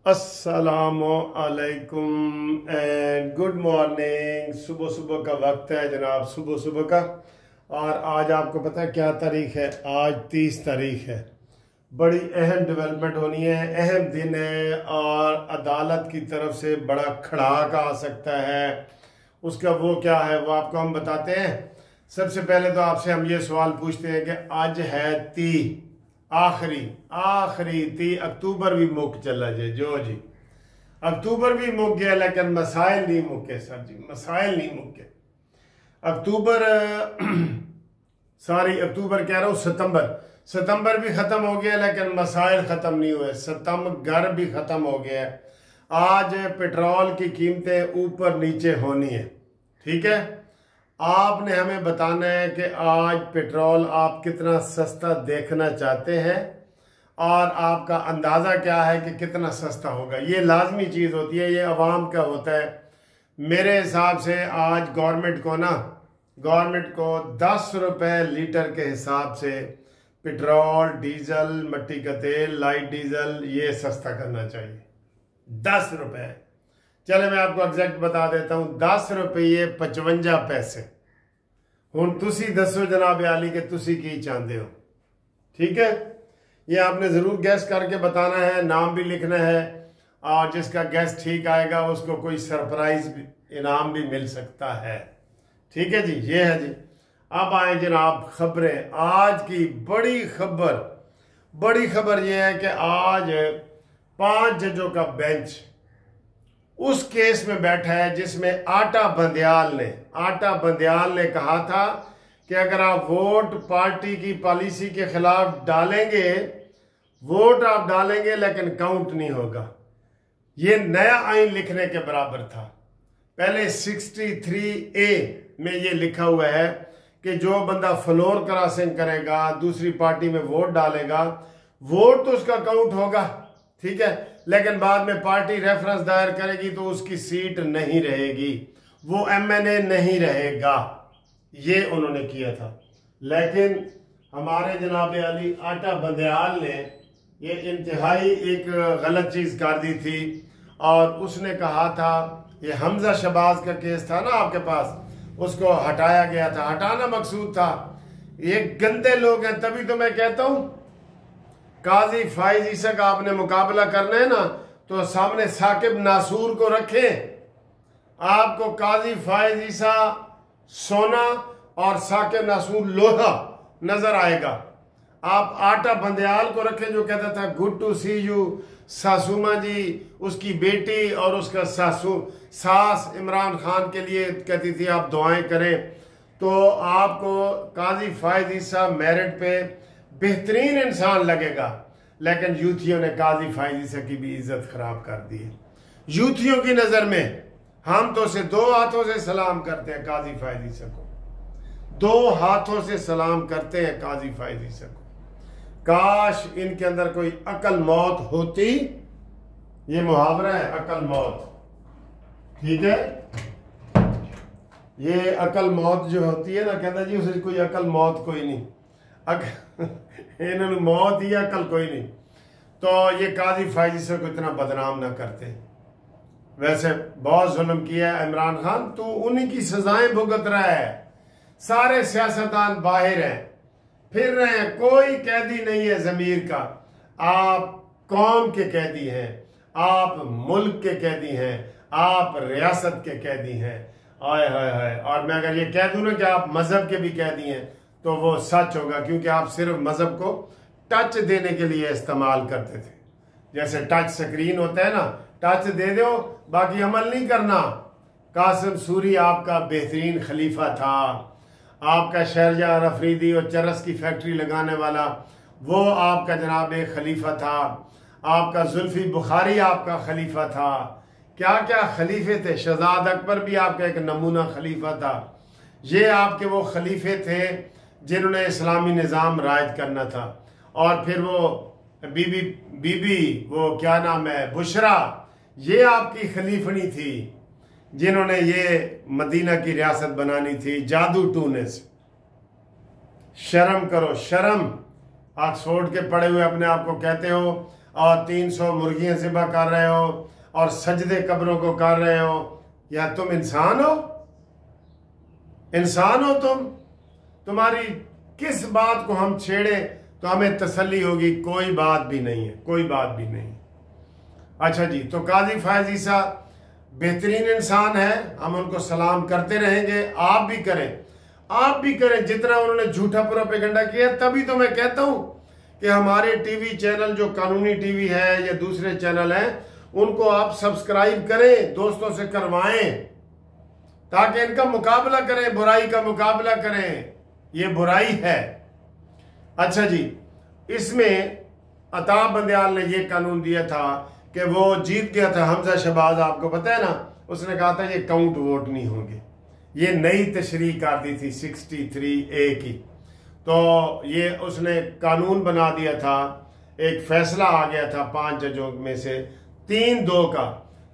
अस्सलामु अलैकुम and good morning. सुबह सुबह का वक्त है जनाब, सुबह सुबह का। और आज आपको पता है क्या तारीख है? आज 30 तारीख है। बड़ी अहम डेवलपमेंट होनी है, अहम दिन है और अदालत की तरफ से बड़ा खड़ाक आ सकता है। उसका वो क्या है वो आपको हम बताते हैं। सबसे पहले तो आपसे हम ये सवाल पूछते हैं कि आज है 30 आखिरी 30 अक्टूबर भी मुक चला जे जो जी, अक्टूबर भी मुक गया लेकिन मसाइल नहीं मुके सर जी, मसाइल नहीं मुके। अक्टूबर अक्टूबर कह रहा हूँ, सितंबर भी खत्म हो गया लेकिन मसाइल खत्म नहीं हुए। सितंबर भी खत्म हो गया है। आज पेट्रोल की कीमतें ऊपर नीचे होनी है, ठीक है। आपने हमें बताना है कि आज पेट्रोल आप कितना सस्ता देखना चाहते हैं और आपका अंदाज़ा क्या है कि कितना सस्ता होगा। ये लाजमी चीज़ होती है, ये अवाम का होता है। मेरे हिसाब से आज गवर्नमेंट को 10 रुपये लीटर के हिसाब से पेट्रोल, डीजल, मिट्टी का तेल, लाइट डीजल ये सस्ता करना चाहिए। 10 रुपये। चले मैं आपको एग्जैक्ट बता देता हूँ, 10 रुपये 55 पैसे। हुण तुसी दसो जनाब आली के तुसी की चाहते हो, ठीक है। ये आपने ज़रूर गैस करके बताना है, नाम भी लिखना है और जिसका गैस ठीक आएगा उसको कोई सरप्राइज इनाम भी मिल सकता है, ठीक है जी। ये है जी। अब आए जनाब खबरें। आज की बड़ी खबर ये है कि आज 5 जजों का बेंच उस केस में बैठा है जिसमें आटा बंदयाल ने कहा था कि अगर आप वोट पार्टी की पॉलिसी के खिलाफ डालेंगे, वोट आप डालेंगे लेकिन काउंट नहीं होगा। ये नया आइन लिखने के बराबर था। पहले 63A में ये लिखा हुआ है कि जो बंदा फ्लोर क्रॉसिंग करेगा, दूसरी पार्टी में वोट डालेगा, वोट तो उसका काउंट होगा, ठीक है। लेकिन बाद में पार्टी रेफरेंस दायर करेगी तो उसकी सीट नहीं रहेगी, वो MNA नहीं रहेगा। ये उन्होंने किया था। लेकिन हमारे जनाब अली आटा बंदयाल ने ये इंतहाई एक गलत चीज कर दी थी और उसने कहा था, ये हमजा शहबाज का केस था ना आपके पास, उसको हटाया गया था। हटाना मकसूद था। ये गंदे लोग हैं, तभी तो मैं कहता हूं काजी फाइज ईसा का आपने मुकाबला करना है ना तो सामने साकिब नासूर को रखें। आपको काजी फाइज ईसा सोना और साकिब नासूर लोहा नजर आएगा। आप आटा बंदयाल को रखें जो कहता था गुड टू सी यू। सासुमा जी, उसकी बेटी और उसका सास इमरान खान के लिए कहती थी आप दुआएं करें। तो आपको काजी फाइज ईसा मेरिट पे बेहतरीन इंसान लगेगा, लेकिन यूथियों ने काजी फाइज ईसा की भी इज्जत खराब कर दी है। यूथियों की नजर में हम तो से 2 हाथों से सलाम करते हैं काजी फाइज ईसा को, 2 हाथों से सलाम करते हैं काजी फाइज ईसा को। काश इनके अंदर कोई अकल मौत होती। ये मुहावरा है अकल मौत, ठीक है। ये अकल मौत जो होती है ना, कहता जी उसे कोई अकल मौत कोई नहीं, इन्होंने मौत ही अकल कोई नहीं। तो ये काजी फाइज ईसा को इतना बदनाम ना करते। वैसे बहुत जुल्म किया है इमरान खान, तो उन्हीं की सजाएं भुगत रहा है। सारे सियासतदान बाहर हैं, फिर रहे हैं, कोई कैदी नहीं है जमीर का। आप कौम के कैदी हैं, आप मुल्क के कैदी हैं, आप रियासत के कैदी हैं। आय हाय हाय। और मैं अगर ये कह दूं ना कि आप मजहब के भी कैदी हैं तो वो सच होगा, क्योंकि आप सिर्फ मजहब को टच देने के लिए इस्तेमाल करते थे। जैसे टच स्क्रीन होता है ना, टच दे दो बाकी अमल नहीं करना। कासिम सूरी आपका बेहतरीन खलीफा था, आपका शहरयार अफरीदी और चरस की फैक्ट्री लगाने वाला वो आपका जनाब एक खलीफा था। आपका जुल्फी बुखारी आपका खलीफा था। क्या क्या खलीफे थे। शहजाद अकबर भी आपका एक नमूना खलीफा था। ये आपके वो खलीफे थे जिन्होंने इस्लामी निज़ाम रायज करना था। और फिर वो बीबी वो क्या नाम है, बुशरा, ये आपकी खलीफनी थी जिन्होंने ये मदीना की रियासत बनानी थी। जादू टूने से। शर्म करो, शर्म। ऑक्सफोर्ड के पढ़े हुए अपने आप को कहते हो, और 300 मुर्गियां ज़िबा कर रहे हो और सजदे कब्रों को कर रहे हो, या तुम इंसान हो? इंसान हो तुम? तुम्हारी किस बात को हम छेड़े तो हमें तसल्ली होगी? कोई बात भी नहीं है, कोई बात भी नहीं। अच्छा जी, तो काजी फायज ईसा बेहतरीन इंसान है, हम उनको सलाम करते रहेंगे। आप भी करें, आप भी करें। जितना उन्होंने झूठा प्रोपेगेंडा किया, तभी तो मैं कहता हूं कि हमारे टीवी चैनल जो कानूनी टीवी है या दूसरे चैनल हैं, उनको आप सब्सक्राइब करें, दोस्तों से करवाएं, ताकि इनका मुकाबला करें, बुराई का मुकाबला करें। ये बुराई है। अच्छा जी, इसमें अताब बंदयाल ने ये कानून दिया था कि वो जीत गया था हमजा शहबाज, आपको पता है ना, उसने कहा था ये काउंट वोट नहीं होंगे। ये नई तशरीह कर दी थी 63A की, तो ये उसने कानून बना दिया था। एक फैसला आ गया था 5 जजों में से 3-2 का।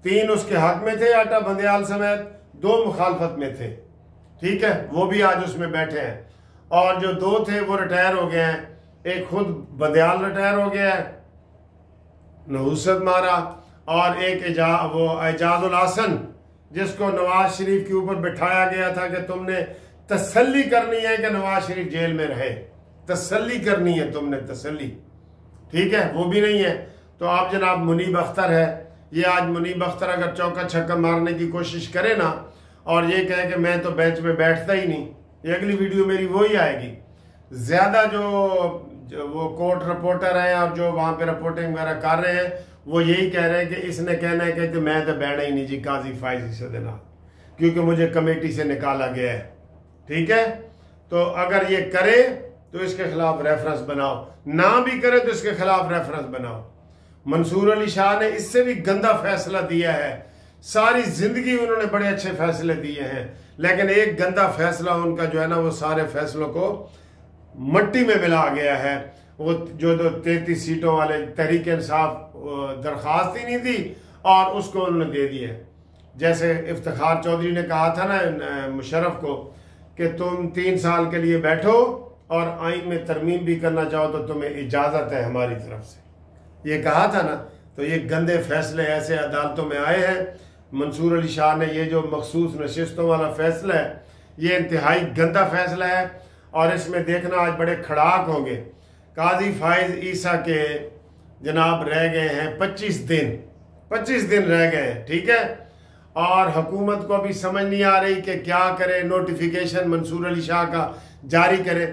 3 उसके हक में थे आटा बंदयाल समेत, 2 मुखालफत में थे। ठीक है, वो भी आज उसमें बैठे हैं। और जो 2 थे वो रिटायर हो गए हैं। एक खुद बंदयाल रिटायर हो गया है, नहुसत मारा, और एक एजाजुल हसन, जिसको नवाज शरीफ के ऊपर बिठाया गया था कि तुमने तसल्ली करनी है कि नवाज शरीफ जेल में रहे, तसल्ली करनी है तुमने, तसल्ली। ठीक है, वो भी नहीं है। तो आप जनाब मुनीब अख्तर है, ये आज मुनीब अख्तर अगर चौका छक्का मारने की कोशिश करे ना और ये कहे कि मैं तो बेंच में बैठता ही नहीं, ये अगली वीडियो मेरी वही आएगी। ज्यादा जो वो कोर्ट रिपोर्टर हैं और जो वहां पे रिपोर्टिंग वगैरह कर रहे हैं, वो यही कह रहे हैं कि इसने कहना है कि मैं तो बैठा ही नहीं जी काजी फायज ईसा दे नाल, क्योंकि मुझे कमेटी से निकाला गया है। ठीक है, तो अगर ये करे तो इसके खिलाफ रेफरेंस बनाओ, ना भी करे तो इसके खिलाफ रेफरेंस बनाओ। मंसूर अली शाह ने इससे भी गंदा फैसला दिया है। सारी जिंदगी उन्होंने बड़े अच्छे फैसले दिए हैं, लेकिन एक गंदा फैसला उनका जो है ना, वो सारे फैसलों को मट्टी में मिला गया है। वो जो 33 सीटों वाले तहरीक इंसाफ दरखास्त ही नहीं दी और उसको उन्होंने दे दिया। जैसे इफ्तिखार चौधरी ने कहा था ना मुशर्रफ को कि तुम 3 साल के लिए बैठो और आइन में तरमीम भी करना चाहो तो तुम्हें इजाजत है हमारी तरफ से, ये कहा था ना। तो ये गंदे फैसले ऐसे अदालतों में आए हैं। मंसूर अली शाह ने ये जो मखसूस नशिस्तों वाला फैसला है, ये इंतहाई गंदा फैसला है और इसमें देखना आज बड़े खड़ाक होंगे। काजी फायज ईसा के जनाब रह गए हैं 25 दिन रह गए हैं। ठीक है, और हुकूमत को अभी समझ नहीं आ रही कि क्या करे। नोटिफिकेशन मंसूर अली शाह का जारी करे,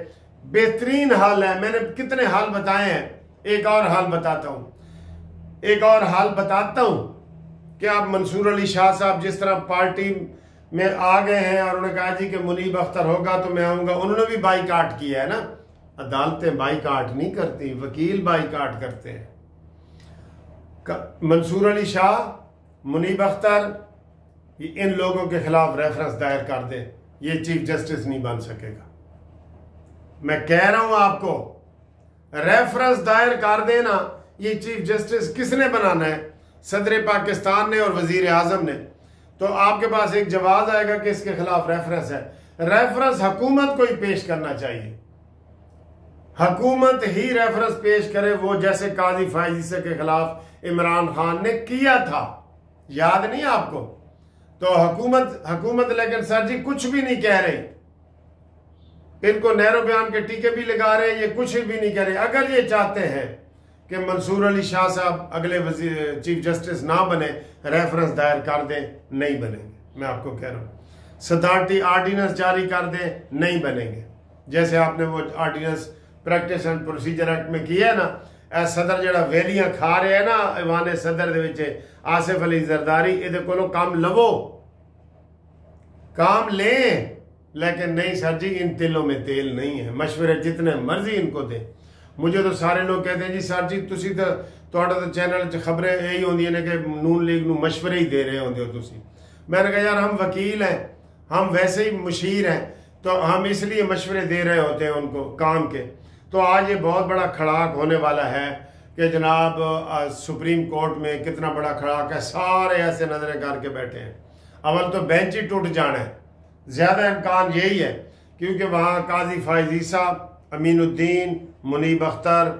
बेहतरीन हाल है। मैंने कितने हाल बताए हैं, एक और हाल बताता हूं कि आप मंसूर अली शाह साहब जिस तरह पार्टी में आ गए हैं और उन्होंने कहा जी कि मुनीब अख्तर होगा तो मैं आऊंगा, उन्होंने भी बाईकाट किया है ना। अदालतें बाईकाट नहीं करती, वकील बाईकाट करते हैं। मंसूर अली शाह, मुनीब अख्तर, इन लोगों के खिलाफ रेफरेंस दायर कर दे, ये चीफ जस्टिस नहीं बन सकेगा। मैं कह रहा हूं आपको, रेफरेंस दायर कर देना। ये चीफ जस्टिस किसने बनाना है? सदर पाकिस्तान ने और वजीर आजम ने। तो आपके पास एक जवाब आएगा कि इसके खिलाफ रेफरेंस है। रेफरेंस हुकूमत को ही पेश करना चाहिए, हुकूमत ही रेफरेंस पेश करे, वो जैसे काजी फायज ईसा के खिलाफ इमरान खान ने किया था, याद नहीं आपको? तो हुकूमत लेकिन सर जी कुछ भी नहीं कह रहे, इनको नहरो बयान के टीके भी लगा रहे, ये कुछ भी नहीं कह रहे। अगर ये चाहते हैं कि मंसूर अली शाह साहब अगले चीफ जस्टिस ना बने, रेफरेंस दायर कर दें, नहीं बनेंगे। मैं आपको कह रहा हूं, सदारती आर्डिनेंस जारी कर दें, नहीं बनेंगे। जैसे आपने वो ordinance practice and procedure act में किया है ना, सदर जड़ा वेलियां खा रहे हैं ना ऐवान सदर दे विच आसिफ अली जरदारी, इहदे कोलों काम लवो, काम लें, लेकिन नहीं सर जी इन तिलों में तेल नहीं है। मशवरे जितने मर्जी इनको दें। मुझे तो सारे लोग कहते हैं जी सर जी तुसी तो चैनल च खबरें यही होंदियां ने कि नून लीग नू मशवरे ही दे रहे होंदे हो तुसी। मैंने कहा यार हम वकील हैं, हम वैसे ही मुशीर हैं, तो हम इसलिए मशवरे दे रहे होते हैं उनको काम के। तो आज ये बहुत बड़ा खड़ाक होने वाला है कि जनाब सुप्रीम कोर्ट में कितना बड़ा खड़ाक है, सारे ऐसे नजरें करके बैठे हैं। अवल तो बेंच ही टूट जाना है, ज्यादा इम्कान यही है, क्योंकि वहाँ काजी फायज ईसा, अमीनुद्दीन, मुनीब अख्तर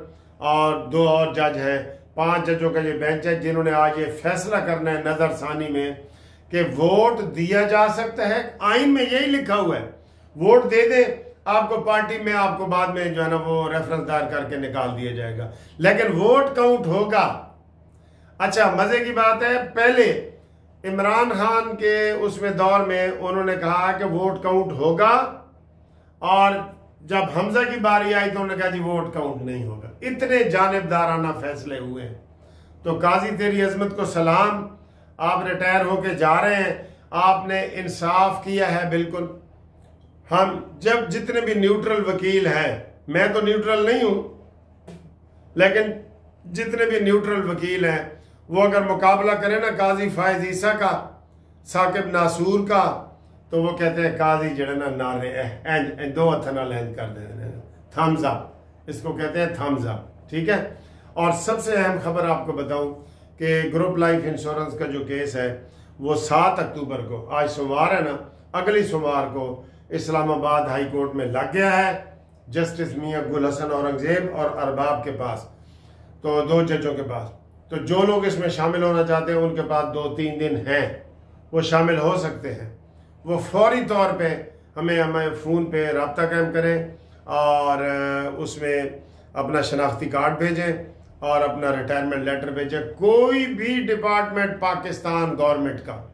और 2 और जज हैं, 5 जजों का ये बेंच है जिन्होंने आज ये फैसला करना है नजरसानी में कि वोट दिया जा सकता है। आइन में यही लिखा हुआ है, वोट दे दे आपको पार्टी में, आपको बाद में जो है ना वो रेफरेंस दायर करके निकाल दिया जाएगा, लेकिन वोट काउंट होगा। अच्छा, मजे की बात है, पहले इमरान खान के उसमें दौर में उन्होंने कहा कि वोट काउंट होगा, और जब हमजा की बारी आई तो उन्होंने कहा जी वोट काउंट नहीं होगा। इतने जानिबदाराना फैसले हुए हैं। तो काजी तेरी अजमत को सलाम, आप रिटायर होके जा रहे हैं, आपने इंसाफ किया है बिल्कुल। हम जब जितने भी न्यूट्रल वकील हैं, मैं तो न्यूट्रल नहीं हूं, लेकिन जितने भी न्यूट्रल वकील हैं वो अगर मुकाबला करें ना काजी फायज ईसा का, साकिब नासूर का, तो वो कहते हैं काजी जड़े ना नारे दो हथ ना लैंड कर दे, थम्स अप, इसको कहते हैं थम्स अप। ठीक है। और सबसे अहम खबर आपको बताऊं कि ग्रुप लाइफ इंश्योरेंस का जो केस है वो 7 अक्टूबर को, आज सोमवार है ना, अगली सोमवार को इस्लामाबाद हाई कोर्ट में लग गया है, जस्टिस मियां गुल हसन औरंगजेब और अरबाब के पास, तो 2 जजों के पास। तो जो लोग इसमें शामिल होना चाहते हैं उनके पास 2-3 दिन हैं, वो शामिल हो सकते हैं। वो फौरी तौर पे हमें फ़ोन पे रब्ता कायम करें और उसमें अपना शनाख्ती कार्ड भेजें और अपना रिटायरमेंट लेटर भेजें। कोई भी डिपार्टमेंट पाकिस्तान गवर्नमेंट का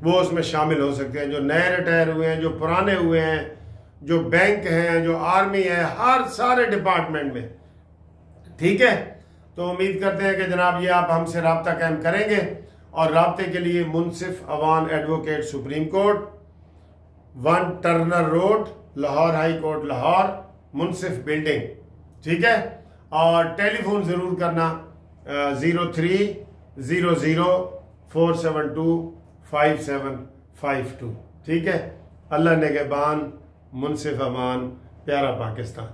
वो उसमें शामिल हो सकते हैं, जो नए रिटायर हुए हैं, जो पुराने हुए हैं, जो बैंक हैं, जो आर्मी है, हर सारे डिपार्टमेंट में। ठीक है। तो उम्मीद करते हैं कि जनाब ये आप हमसे रब्ता कायम करेंगे, और राब्ते के लिए Munsif Awan advocate supreme court, 1 Turner road, Lahore high court Lahore, Munsif building. ठीक है। और टेलीफोन ज़रूर करना 030047255752। ठीक है। अल्लाह निगहबान, मुनसिफ अमान, प्यारा पाकिस्तान।